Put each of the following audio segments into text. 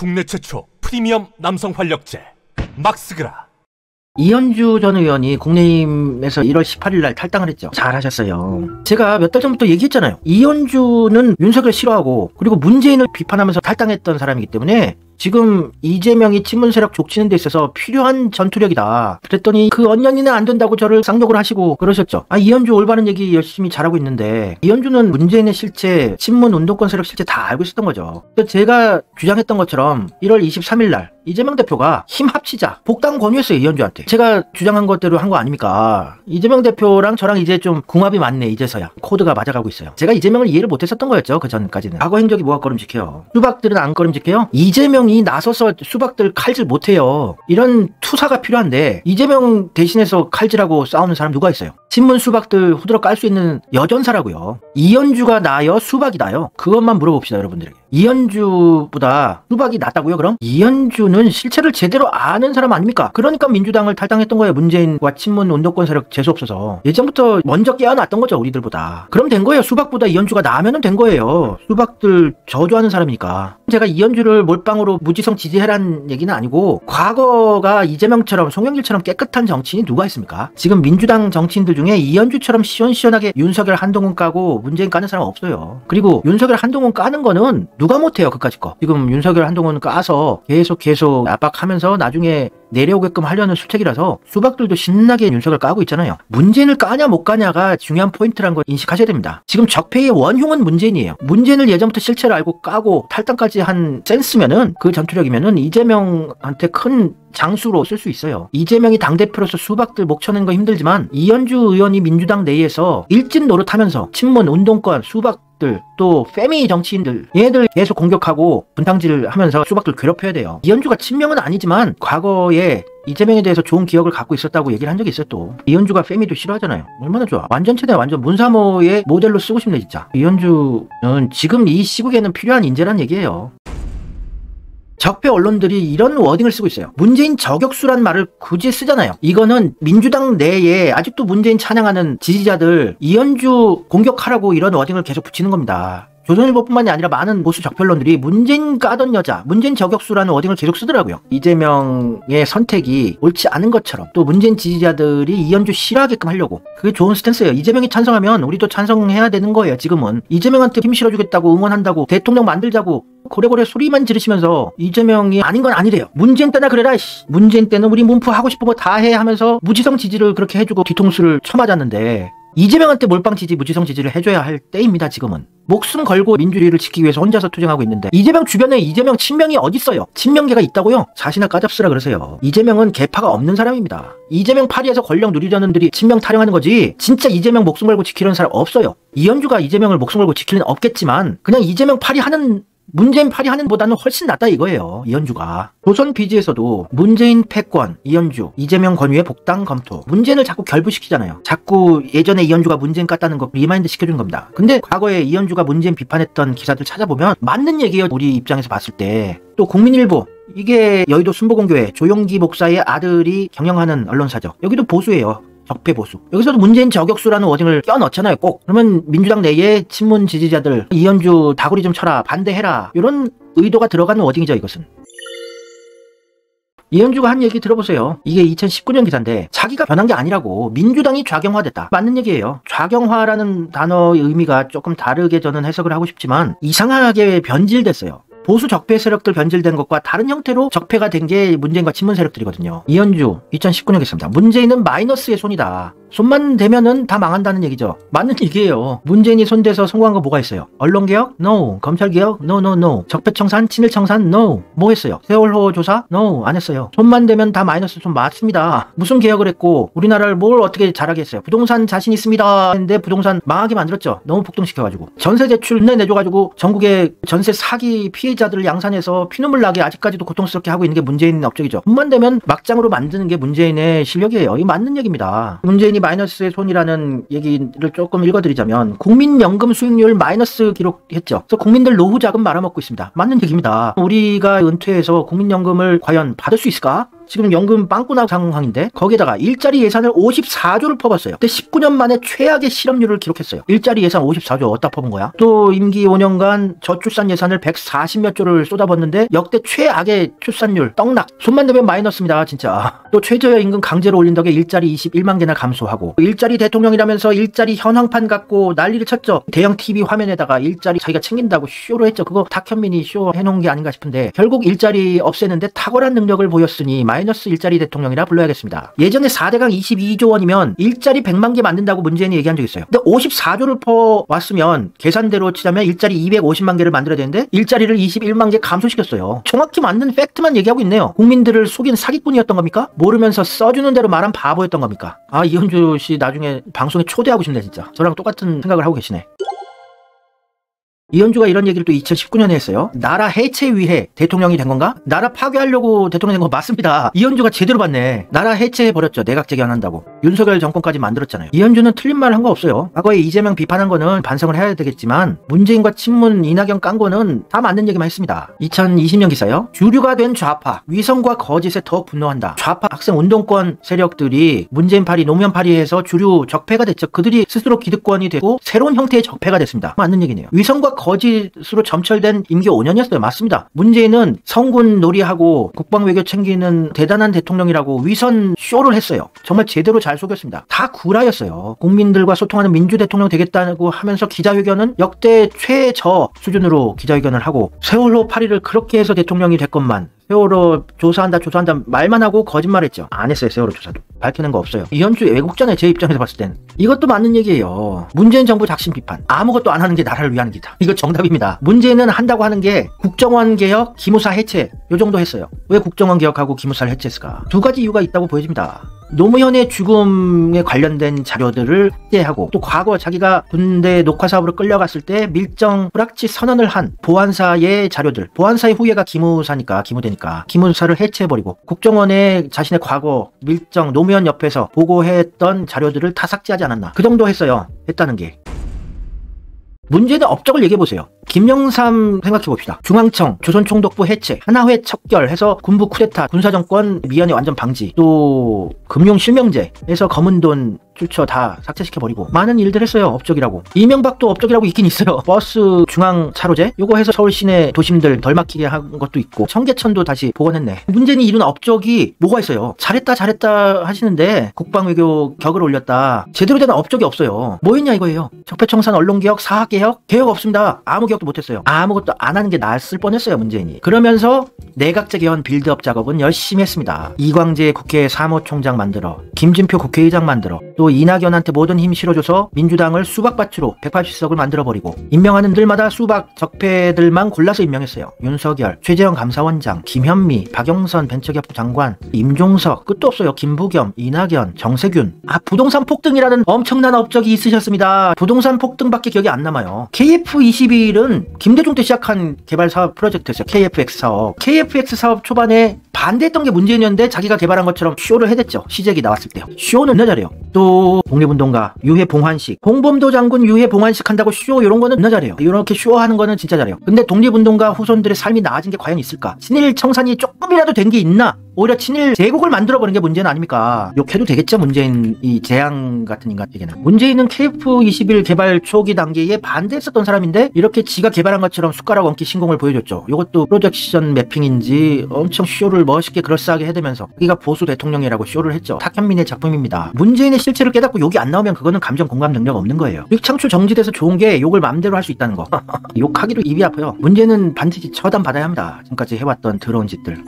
국내 최초 프리미엄 남성 활력제 막스그라. 이현주 전 의원이 국민의힘에서 1월 18일 날 탈당을 했죠. 잘하셨어요. 제가 몇 달 전부터 얘기했잖아요. 이현주는 윤석열 싫어하고 그리고 문재인을 비판하면서 탈당했던 사람이기 때문에 지금 이재명이 친문 세력 족치는 데 있어서 필요한 전투력이다. 그랬더니 그 언년이는 안 된다고 저를 쌍욕을 하시고 그러셨죠. 이현주 올바른 얘기 열심히 잘하고 있는데 이현주는 문재인의 실체, 친문 운동권 세력 실체 다 알고 있었던 거죠. 제가 주장했던 것처럼 1월 23일 날 이재명 대표가 힘 합치자 복당 권유했어요. 이현주한테. 제가 주장한 것대로 한 거 아닙니까? 이재명 대표랑 저랑 이제 좀 궁합이 맞네. 이제서야 코드가 맞아가고 있어요. 제가 이재명을 이해를 못했었던 거였죠. 그 전까지는. 과거 행적이 뭐가 꺼름직해요. 수박들은 안 꺼름직해요. 이재명이 나서서 수박들 칼질 못해요. 이런 투사가 필요한데 이재명 대신해서 칼질하고 싸우는 사람 누가 있어요? 친문 수박들 후드러 깔 수 있는 여전사라고요. 이현주가 나요? 수박이 나요? 그것만 물어봅시다. 여러분들에게. 이현주보다 수박이 낫다고요? 그럼? 이현주는 실체를 제대로 아는 사람 아닙니까? 그러니까 민주당을 탈당했던 거예요. 문재인과 친문 운동권 세력 재수없어서. 예전부터 먼저 깨어났던 거죠. 우리들보다. 그럼 된 거예요. 수박보다 이현주가 나으면 된 거예요. 수박들 저주하는 사람이니까. 제가 이현주를 몰빵으로 무지성 지지해란 얘기는 아니고 과거가 이재명처럼 송영길처럼 깨끗한 정치인이 누가 있습니까? 지금 민주당 정치인들 중에 이현주처럼 시원시원하게 윤석열 한동훈 까고 문재인 까는 사람 없어요. 그리고 윤석열 한동훈 까는 거는 누가 못해요. 그까짓 거. 지금 윤석열 한동훈 까서 계속 압박하면서 나중에 내려오게끔 하려는 수책이라서 수박들도 신나게 윤석열 까고 있잖아요. 문재인을 까냐 못 까냐가 중요한 포인트라는 걸 인식하셔야 됩니다. 지금 적폐의 원흉은 문재인이에요. 문재인을 예전부터 실체를 알고 까고 탈당까지 한 센스면은 그 전투력이면은 이재명한테 큰 장수로 쓸 수 있어요. 이재명이 당대표로서 수박들 목 쳐는 거 힘들지만 이현주 의원이 민주당 내에서 일진 노릇하면서 친문 운동권 수박들 또 페미 정치인들 얘들 계속 공격하고 분탕질 하면서 수박들 괴롭혀야 돼요. 이현주가 친명은 아니지만 과거에 이재명에 대해서 좋은 기억을 갖고 있었다고 얘기를 한 적이 있어요. 또 이현주가 페미도 싫어하잖아요. 얼마나 좋아. 완전체네. 완전 문사모의 모델로 쓰고 싶네 진짜. 이현주는 지금 이 시국에는 필요한 인재란 얘기예요. 적폐 언론들이 이런 워딩을 쓰고 있어요. 문재인 저격수란 말을 굳이 쓰잖아요. 이거는 민주당 내에 아직도 문재인 찬양하는 지지자들 이현주 공격하라고 이런 워딩을 계속 붙이는 겁니다. 조선일보뿐만이 아니라 많은 보수 적폐언론들이 문재인 까던 여자, 문재인 저격수라는 워딩을 계속 쓰더라고요. 이재명의 선택이 옳지 않은 것처럼 또 문재인 지지자들이 이현주 싫어하게끔 하려고. 그게 좋은 스탠스예요. 이재명이 찬성하면 우리도 찬성해야 되는 거예요. 지금은. 이재명한테 힘 실어주겠다고 응원한다고 대통령 만들자고 고래고래 소리만 지르시면서 이재명이 아닌 건 아니래요. 문재인 때나 그래라. 문재인 때는 우리 문프 하고 싶은 거 다 해 하면서 무지성 지지를 그렇게 해주고 뒤통수를 쳐맞았는데 이재명한테 몰빵 지지, 무지성 지지를 해줘야 할 때입니다. 지금은. 목숨 걸고 민주주의를 지키기 위해서 혼자서 투쟁하고 있는데 이재명 주변에 이재명 친명이 어딨어요? 친명계가 있다고요? 자신을 까잡쓰라 그러세요. 이재명은 계파가 없는 사람입니다. 이재명 파리에서 권력 누리려는들이 친명 타령하는 거지 진짜 이재명 목숨 걸고 지키려는 사람 없어요. 이현주가 이재명을 목숨 걸고 지킬 리는 없겠지만 그냥 이재명 파리하는 문재인 파리하는 보다는 훨씬 낫다 이거예요. 이현주가. 조선 비지에서도 문재인 패권, 이현주, 이재명 권유의 복당 검토. 문재인을 자꾸 결부시키잖아요. 자꾸 예전에 이현주가 문재인 깠다는 거 리마인드 시켜주는 겁니다. 근데 과거에 이현주가 문재인 비판했던 기사들 찾아보면 맞는 얘기예요. 우리 입장에서 봤을 때. 또 국민일보. 이게 여의도 순복음교회 조용기 목사의 아들이 경영하는 언론사죠. 여기도 보수예요. 적폐 보수. 여기서도 문재인 저격수라는 워딩을 껴넣잖아요. 꼭. 그러면 민주당 내에 친문 지지자들 이현주 다구리 좀 쳐라 반대해라 이런 의도가 들어가는 워딩이죠. 이것은. 이현주가 한 얘기 들어보세요. 이게 2019년 기사인데 자기가 변한 게 아니라고 민주당이 좌경화됐다. 맞는 얘기예요. 좌경화라는 단어의 의미가 조금 다르게 저는 해석을 하고 싶지만 이상하게 변질됐어요. 보수 적폐 세력들 변질된 것과 다른 형태로 적폐가 된 게 문재인과 친문 세력들이거든요. 이현주 2019년 기사입니다. 문재인은 마이너스의 손이다. 손만 대면은 다 망한다는 얘기죠. 맞는 얘기예요. 문재인이 손대서 성공한 거 뭐가 있어요? 언론개혁? No. 검찰개혁? No. 적폐청산? 친일청산? No. 뭐 했어요? 세월호 조사? No. 안 했어요. 손만 대면 다 마이너스 손 맞습니다. 무슨 개혁을 했고 우리나라를 뭘 어떻게 잘하게 했어요? 부동산 자신 있습니다 했는데 부동산 망하게 만들었죠. 너무 폭등시켜가지고. 전세 대출 내줘가지고 전국의 전세 사기 피해자들을 양산해서 피눈물 나게 아직까지도 고통스럽게 하고 있는 게 문재인 업적이죠. 손만 대면 막장으로 만드는 게 문재인의 실력이에요. 이게 맞는 얘기입니다. 문재인이 마이너스의 손이라는 얘기를 조금 읽어드리자면 국민연금 수익률 마이너스 기록했죠. 그래서 국민들 노후 자금 말아먹고 있습니다. 맞는 얘기입니다. 우리가 은퇴해서 국민연금을 과연 받을 수 있을까? 지금 연금 빵꾸 난 상황인데 거기에다가 일자리 예산을 54조를 퍼봤어요. 근데 19년 만에 최악의 실업률을 기록했어요. 일자리 예산 54조 어디다 퍼본 거야? 또 임기 5년간 저출산 예산을 140몇 조를 쏟아붓는데 역대 최악의 출산율 떡락. 손만 대면 마이너스입니다 진짜. 또 최저임금 강제로 올린 덕에 일자리 21만 개나 감소하고 일자리 대통령이라면서 일자리 현황판 갖고 난리를 쳤죠. 대형 TV 화면에다가 일자리 자기가 챙긴다고 쇼를 했죠. 그거 탁현민이 쇼 해놓은 게 아닌가 싶은데 결국 일자리 없애는데 탁월한 능력을 보였으니 마이너스 일자리 대통령이라 불러야겠습니다. 예전에 4대강 22조 원이면 일자리 100만 개 만든다고 문재인이 얘기한 적 있어요. 근데 54조를 퍼왔으면 계산대로 치자면 일자리 250만 개를 만들어야 되는데 일자리를 21만 개 감소시켰어요. 정확히 맞는 팩트만 얘기하고 있네요. 국민들을 속인 사기꾼이었던 겁니까? 모르면서 써주는 대로 말한 바보였던 겁니까? 아, 이현주 씨 나중에 방송에 초대하고 싶네 진짜. 저랑 똑같은 생각을 하고 계시네. 이현주가 이런 얘기를 또 2019년에 했어요. 나라 해체 위해 대통령이 된 건가? 나라 파괴하려고 대통령이 된 거 맞습니다. 이현주가 제대로 봤네. 나라 해체해버렸죠. 내각 재개헌한다고. 윤석열 정권까지 만들었잖아요. 이현주는 틀린 말 한 거 없어요. 과거에 이재명 비판한 거는 반성을 해야 되겠지만 문재인과 친문 이낙연 깐 거는 다 맞는 얘기만 했습니다. 2020년 기사요. 주류가 된 좌파, 위선과 거짓에 더 분노한다. 좌파 학생 운동권 세력들이 문재인 파리, 노무현 파리에서 주류 적폐가 됐죠. 그들이 스스로 기득권이 되고 새로운 형태의 적폐가 됐습니다. 맞는 얘기네요. 위선과 거짓으로 점철된 임기 5년이었어요. 맞습니다. 문재인은 성군 놀이하고 국방외교 챙기는 대단한 대통령이라고 위선 쇼를 했어요. 정말 제대로 잘 속였습니다. 다 구라였어요. 국민들과 소통하는 민주 대통령 되겠다고 하면서 기자회견은 역대 최저 수준으로 기자회견을 하고 세월호 파리를 그렇게 해서 대통령이 됐건만 세월호 조사한다 말만 하고 거짓말했죠. 안 했어요. 세월호 조사도 밝혀낸 거 없어요. 이현주 애국자네. 제 입장에서 봤을 땐 이것도 맞는 얘기예요. 문재인 정부 작심 비판. 아무것도 안 하는 게 나라를 위한 기다. 이거 정답입니다. 문재인은 한다고 하는 게 국정원 개혁, 기무사 해체 요 정도 했어요. 왜 국정원 개혁하고 기무사를 해체했을까? 두 가지 이유가 있다고 보여집니다. 노무현의 죽음에 관련된 자료들을 확대하고 또 과거 자기가 군대 녹화사업으로 끌려갔을 때 밀정 불합치 선언을 한 보안사의 자료들, 보안사의 후예가 기무사니까 기무대니까 기무사를 해체해버리고 국정원에 자신의 과거 밀정 노무현 옆에서 보고했던 자료들을 다 삭제하지 않았나. 그 정도 했어요. 했다는 게. 문제는 업적을 얘기해보세요. 김영삼 생각해봅시다. 중앙청, 조선총독부 해체, 하나회 척결해서 군부 쿠데타, 군사정권 미연에 완전 방지, 또 금융실명제에서 검은돈 출처 다 삭제시켜버리고 많은 일들 했어요. 업적이라고. 이명박도 업적이라고 있긴 있어요. 버스 중앙차로제 요거 해서 서울 시내 도심들 덜 막히게 한 것도 있고 청계천도 다시 복원했네. 문재인이 이룬 업적이 뭐가 있어요. 잘했다 하시는데 국방외교 격을 올렸다. 제대로 된 업적이 없어요. 뭐 했냐 이거예요. 적폐청산 언론개혁, 사학개혁, 개혁 없습니다. 아무 개혁도 못했어요. 아무것도 안 하는 게 나았을 뻔했어요. 문재인이. 그러면서 내각제 개헌 빌드업 작업은 열심히 했습니다. 이광재 국회 사무총장 만들어, 김진표 국회의장 만들어, 또 이낙연한테 모든 힘 실어줘서 민주당을 수박밭으로 180석을 만들어버리고 임명하는 들마다 수박 적폐들만 골라서 임명했어요. 윤석열, 최재형 감사원장, 김현미, 박영선 벤처기업부 장관, 임종석, 끝도 없어요. 김부겸, 이낙연, 정세균. 부동산 폭등이라는 엄청난 업적이 있으셨습니다. 부동산 폭등밖에 기억이 안 남아요. KF21은 김대중 때 시작한 개발사업 프로젝트였어요. KFX 사업. KFX 사업 초반에 반대했던 게 문재인이었는데 자기가 개발한 것처럼 쇼를 해댔죠. 시제기 나왔을 때요. 쇼는 나 잘해요. 또 독립운동가 유해 봉환식, 홍범도 장군 유해 봉환식 한다고 쇼 이런 거는 나 잘해요. 이렇게 쇼하는 거는 진짜 잘해요. 근데 독립운동가 후손들의 삶이 나아진 게 과연 있을까? 친일 청산이 조금이라도 된 게 있나? 오히려 친일 제국을 만들어버린 게 문제는 아닙니까? 욕해도 되겠죠. 문재인 이 재앙 같은 인간에게는. 문재인은 KF21 개발 초기 단계에 반대했었던 사람인데 이렇게 지가 개발한 것처럼 숟가락 얹기 신공을 보여줬죠. 이것도 프로젝션 매핑인지 엄청 쇼를 멋있게 그럴싸하게 해대면서 자기가 보수 대통령이라고 쇼를 했죠. 탁현민의 작품입니다. 문재인의 실체를 깨닫고 욕이 안 나오면 그거는 감정 공감 능력 없는 거예요. 유익창출 정지돼서 좋은 게 욕을 마음대로 할 수 있다는 거. 욕하기로 입이 아파요. 문재인은 반드시 처단받아야 합니다. 지금까지 해왔던 더러운 짓들.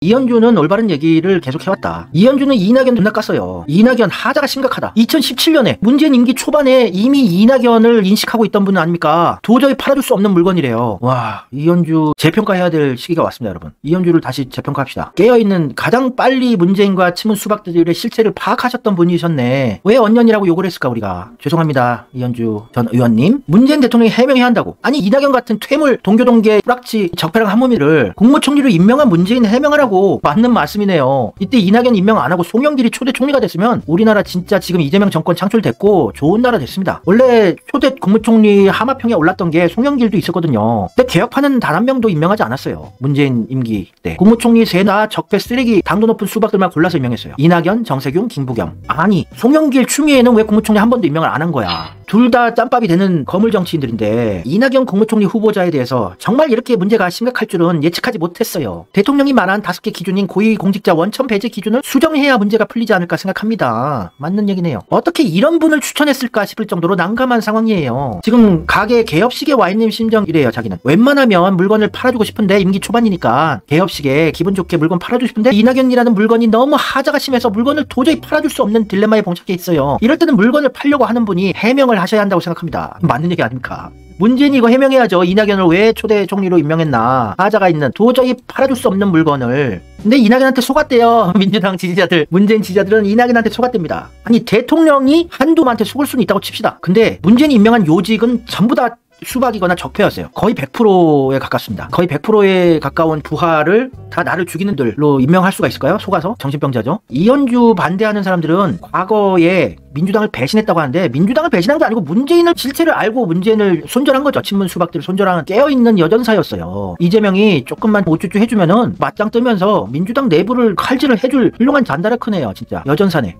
이현주는 올바른 얘기를 계속 해왔다. 이현주는 이낙연 존나 깠어요. 이낙연 하자가 심각하다. 2017년에 문재인 임기 초반에 이미 이낙연을 인식하고 있던 분 아닙니까? 도저히 팔아줄 수 없는 물건이래요. 와, 이현주 재평가해야 될 시기가 왔습니다, 여러분. 이현주를 다시 재평가합시다. 깨어있는 가장 빨리 문재인과 친문 수박들의 실체를 파악하셨던 분이셨네. 왜 언년이라고 욕을 했을까 우리가. 죄송합니다, 이현주 전 의원님. 문재인 대통령이 해명해야 한다고. 아니 이낙연 같은 퇴물 동교동계 뿌락치 적폐랑 한몸이를 국무총리로 임명한 문재인 해명하라고. 하냐고. 맞는 말씀이네요. 이때 이낙연 임명 안 하고 송영길이 초대 총리가 됐으면 우리나라 진짜 지금 이재명 정권 창출됐고 좋은 나라 됐습니다. 원래 초대 국무총리 하마평에 올랐던 게 송영길도 있었거든요. 근데 개혁파는 단 한 명도 임명하지 않았어요. 문재인 임기 때. 국무총리 세나 적폐 쓰레기 당도 높은 수박들만 골라서 임명했어요. 이낙연, 정세균, 김부겸. 아니 송영길 추미애는 왜 국무총리 한 번도 임명을 안 한 거야. 둘 다 짬밥이 되는 거물 정치인들인데 이낙연 국무총리 후보자에 대해서 정말 이렇게 문제가 심각할 줄은 예측하지 못했어요. 대통령이 말한 5개 기준인 고위공직자 원천 배제 기준을 수정해야 문제가 풀리지 않을까 생각합니다. 맞는 얘기네요. 어떻게 이런 분을 추천했을까 싶을 정도로 난감한 상황이에요. 지금 가게 개업식에 와 있는 심정이래요. 자기는 웬만하면 물건을 팔아주고 싶은데 임기 초반이니까 개업식에 기분 좋게 물건 팔아주고 싶은데 이낙연이라는 물건이 너무 하자가 심해서 물건을 도저히 팔아줄 수 없는 딜레마에 봉착해 있어요. 이럴 때는 물건을 팔려고 하는 분이 해명을 하셔야 한다고 생각합니다. 맞는 얘기 아닙니까? 문재인이 이거 해명해야죠. 이낙연을 왜 초대 총리로 임명했나. 하자가 있는 도저히 팔아줄 수 없는 물건을. 근데 이낙연한테 속았대요. 민주당 지지자들. 문재인 지지자들은 이낙연한테 속았답니다. 아니 대통령이 한두만한테 속을 수는 있다고 칩시다. 근데 문재인이 임명한 요직은 전부 다 수박이거나 적폐였어요. 거의 100%에 가깝습니다. 거의 100%에 가까운 부하를 다 나를 죽이는 들로 임명할 수가 있을까요? 속아서? 정신병자죠. 이현주 반대하는 사람들은 과거에 민주당을 배신했다고 하는데 민주당을 배신한 게 아니고 문재인을 실체를 알고 문재인을 손절한 거죠. 친문 수박들을 손절하는 깨어있는 여전사였어요. 이재명이 조금만 우쭈쭈 해주면은 맞짱 뜨면서 민주당 내부를 칼질을 해줄 훌륭한 잔다르크네요. 진짜 여전사네.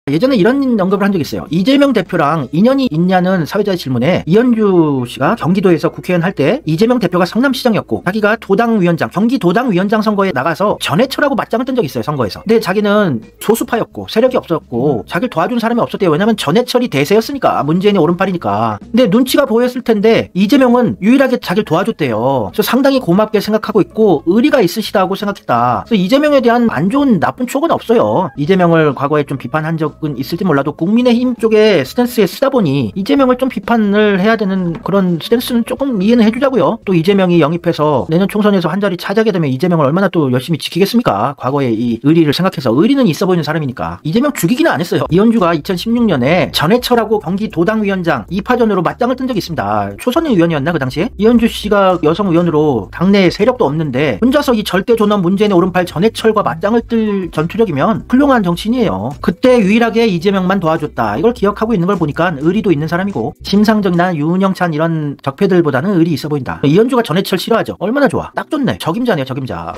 예전에 이런 언급을 한 적이 있어요. 이재명 대표랑 인연이 있냐는 사회자의 질문에 이현주 씨가 경기도에서 국회의원 할 때 이재명 대표가 성남시장이었고 자기가 도당위원장, 경기도당위원장 선거에 나가서 전해철하고 맞짱을 뜬 적이 있어요. 선거에서. 근데 자기는 소수파였고 세력이 없었고 자기를 도와준 사람이 없었대요. 왜냐면 전해철이 대세였으니까. 문재인이 오른팔이니까. 근데 눈치가 보였을 텐데 이재명은 유일하게 자기를 도와줬대요. 그래서 상당히 고맙게 생각하고 있고 의리가 있으시다고 생각했다. 그래서 이재명에 대한 안 좋은 나쁜 추억은 없어요. 이재명을 과거에 좀 비판한 적 있을지 몰라도 국민의힘 쪽의 스탠스에 쓰다 보니 이재명을 좀 비판을 해야 되는 그런 스탠스는 조금 이해는 해주자고요. 또 이재명이 영입해서 내년 총선에서 한 자리 차지하게 되면 이재명을 얼마나 또 열심히 지키겠습니까? 과거의 이 의리를 생각해서. 의리는 있어 보이는 사람이니까. 이재명 죽이기는 안 했어요. 이현주가 2016년에 전해철하고 경기도당위원장 2파전으로 맞짱을 뜬 적이 있습니다. 초선 의원이었나 그 당시에? 이현주 씨가 여성 의원으로 당내에 세력도 없는데 혼자서 이 절대 존엄 문재인의 오른팔 전해철과 맞짱을 뜰 전투력이면 훌륭한 정치인이에요. 그때 유일하게 이재명만 도와줬다. 이걸 기억하고 있는 걸 보니까 의리도 있는 사람이고 심상정이나 윤영찬 이런 적폐들보다는 의리 있어 보인다. 이현주가 전해철 싫어하죠. 얼마나 좋아. 딱 좋네. 적임자네요. 적임자.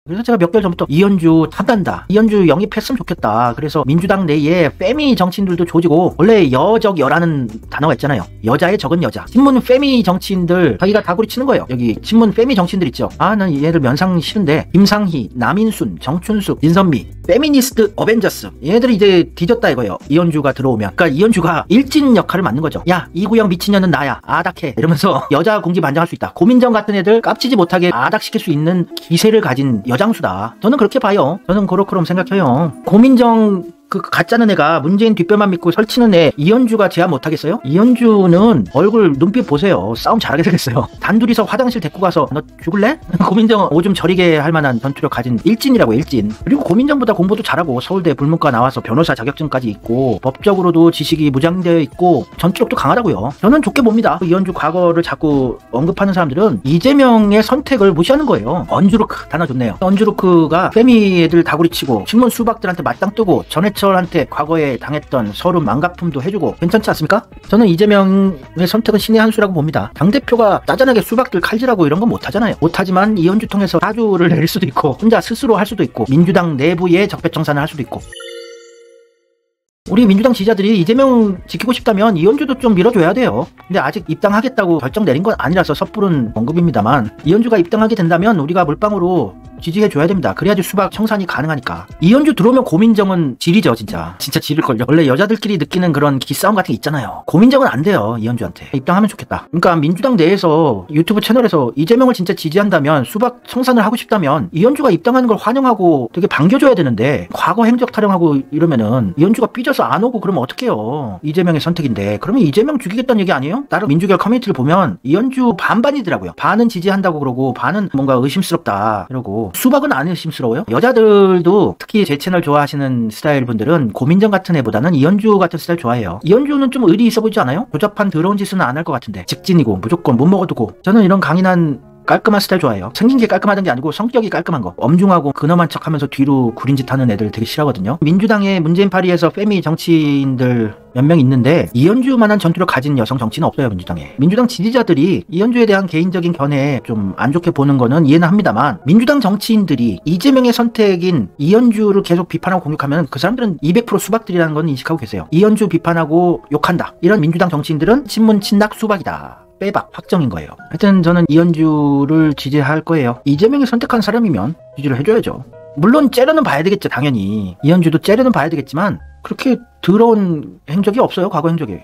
그래서 제가 몇 개월 전부터 이현주 탐난다. 이현주 영입했으면 좋겠다. 그래서 민주당 내에 페미 정치인들도 조지고 원래 여적여라는 단어가 있잖아요. 여자의 적은 여자. 친문 페미 정치인들 자기가 다구리 치는 거예요. 여기 친문 페미 정치인들 있죠. 아, 난 얘들 면상 싫은데 김상희, 남인순, 정춘숙, 민선미 페미니스트 어벤져스 얘네들이 이제 뒤졌다 이거예요. 이현주가 들어오면. 그러니까 이현주가 일진 역할을 맡는 거죠. 야 이구영 미친년은 나야. 아닥해. 이러면서 여자 공기반장할 수 있다. 고민정 같은 애들 깝치지 못하게 아닥시킬 수 있는 기세를 가진 여장수다. 저는 그렇게 봐요. 저는 그렇게 생각해요. 고민정 그 가짜는 애가 문재인 뒷배만 믿고 설치는 애 이현주가 제압 못하겠어요? 이현주는 얼굴 눈빛 보세요. 싸움 잘하게 되겠어요. 단둘이서 화장실 데리고 가서 너 죽을래? 고민정 오줌 저리게 할 만한 전투력 가진 일진이라고. 일진. 그리고 고민정보다 공부도 잘하고 서울대 불문과 나와서 변호사 자격증까지 있고 법적으로도 지식이 무장되어 있고 전투력도 강하다고요. 저는 좋게 봅니다. 이현주 과거를 자꾸 언급하는 사람들은 이재명의 선택을 무시하는 거예요. 언주루크 단어 좋네요. 언주루크가 페미 애들 다구리치고 친문 수박들한테 맞짱 뜨고 전해철한테 과거에 당했던 서름 망가품도 해주고 괜찮지 않습니까? 저는 이재명의 선택은 신의 한 수라고 봅니다. 당대표가 짜잔하게 수박들 칼질하고 이런 건 못하잖아요. 못하지만 이현주 통해서 사주를 내릴 수도 있고 혼자 스스로 할 수도 있고 민주당 내부의 적폐청산을 할 수도 있고. 우리 민주당 지지자들이 이재명 지키고 싶다면 이현주도 좀 밀어줘야 돼요. 근데 아직 입당하겠다고 결정 내린 건 아니라서 섣부른 언급입니다만 이현주가 입당하게 된다면 우리가 물방으로 지지해줘야 됩니다. 그래야지 수박 청산이 가능하니까. 이현주 들어오면 고민정은 지리죠. 진짜 지릴걸요. 원래 여자들끼리 느끼는 그런 기싸움 같은 게 있잖아요. 고민정은 안 돼요. 이현주한테 입당하면 좋겠다. 그러니까 민주당 내에서 유튜브 채널에서 이재명을 진짜 지지한다면 수박 청산을 하고 싶다면 이현주가 입당하는 걸 환영하고 되게 반겨줘야 되는데 과거 행적 타령하고 이러면은 이현주가 삐져서 안 오고 그러면 어떡해요. 이재명의 선택인데. 그러면 이재명 죽이겠다는 얘기 아니에요? 다른 민주결 커뮤니티를 보면 이현주 반반이더라고요. 반은 지지한다고 그러고 반은 뭔가 의심스럽다 이러고. 수박은 안 의심스러워요? 여자들도 특히 제 채널 좋아하시는 스타일 분들은 고민정 같은 애보다는 이현주 같은 스타일 좋아해요. 이현주는 좀 의리 있어 보이지 않아요? 조잡한 더러운 짓은 안 할 것 같은데 직진이고 무조건 못 먹어두고. 저는 이런 강인한 깔끔한 스타일 좋아해요. 생긴 게 깔끔하던 게 아니고 성격이 깔끔한 거. 엄중하고 근엄한 척하면서 뒤로 구린짓 하는 애들 되게 싫어하거든요. 민주당의 문재인 파리에서 페미 정치인들 몇 명 있는데 이현주만한 전투를 가진 여성 정치는 없어요. 민주당에. 민주당 지지자들이 이현주에 대한 개인적인 견해에 좀 안 좋게 보는 거는 이해는 합니다만, 민주당 정치인들이 이재명의 선택인 이현주를 계속 비판하고 공격하면 그 사람들은 200% 수박들이라는 건 인식하고 계세요. 이현주 비판하고 욕한다, 이런 민주당 정치인들은 친문 친낙 수박이다, 빼박 확정인 거예요. 하여튼 저는 이현주를 지지할 거예요. 이재명이 선택한 사람이면 지지를 해줘야죠. 물론 째려는 봐야 되겠죠. 당연히 이현주도 째려는 봐야 되겠지만 그렇게 더러운 행적이 없어요. 과거 행적이.